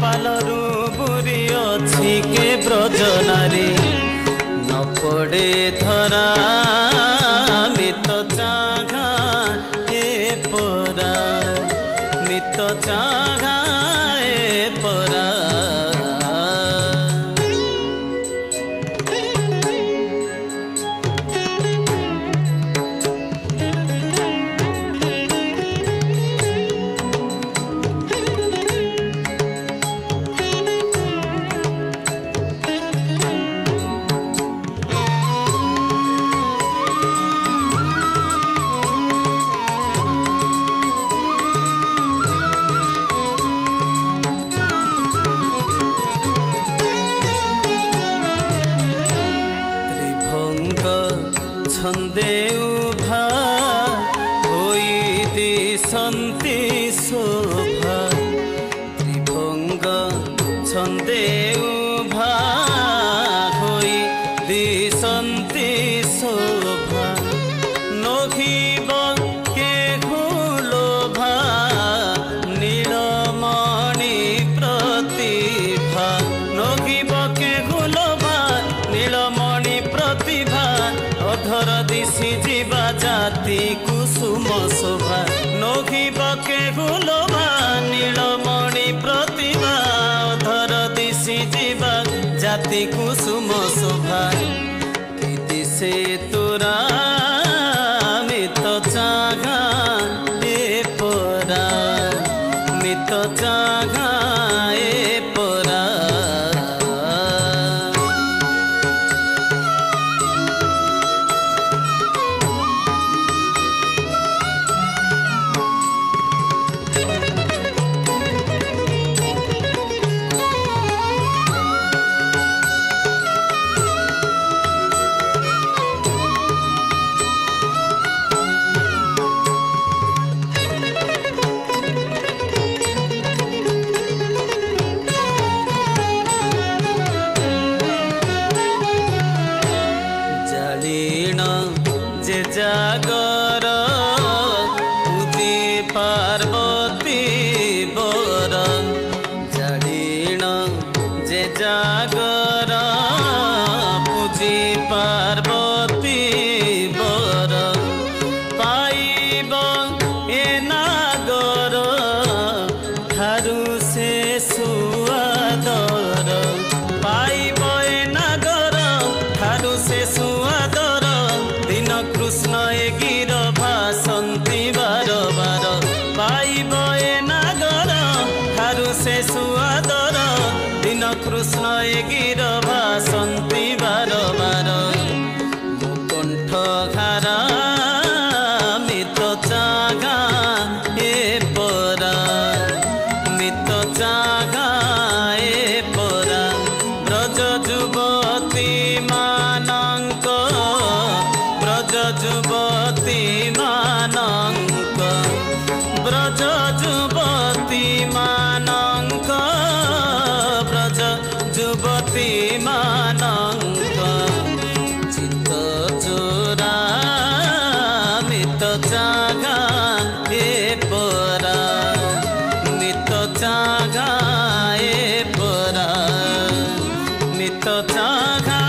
पालरू बुरी अच्छी के ब्रजनारी न पड़े धरा मित चाघा ए परा मित चाघा ए परा छंदे उभा होई दिसंती शोभा त्रिभंग छंदे उभा होई दिसंती शोभा नोखिब के घुलोभा नीलमणि प्रतिभा नोखिब के घुलोभा नीलमणि प्रतिभा अधर दिशी जीवा जाति कुसुम शोभा नोखिब के गुलोभा नीलमणि प्रतिभा अधर दिशी जीवा जाति कुसुम शोभा कि दिशे तोरा मित चाघा ए परा मित चाघा ए परा जे जागर पूजी पार्वती बर जाणीण जे जागर पूजी पार्वती बर पाइब ए नागर ठारू से सुआदर पाइब ए नागर ठारू से सुआदर कृष्ण ए गिर भासंती बार बार पाइब ए नागर ठारू से सुआदर दिन कृष्ण ए गिर भासंती बार बार मुकुंठ घारा मित चाघा ए परा मित चाघा ए परा ब्रज युवती मानंक ब्रज युवती मानंक ब्रज युवती मानंक ब्रज युवती मानंक चित्त चोरा मित चाघा ए परा मित चाघा ए परा मित चाघा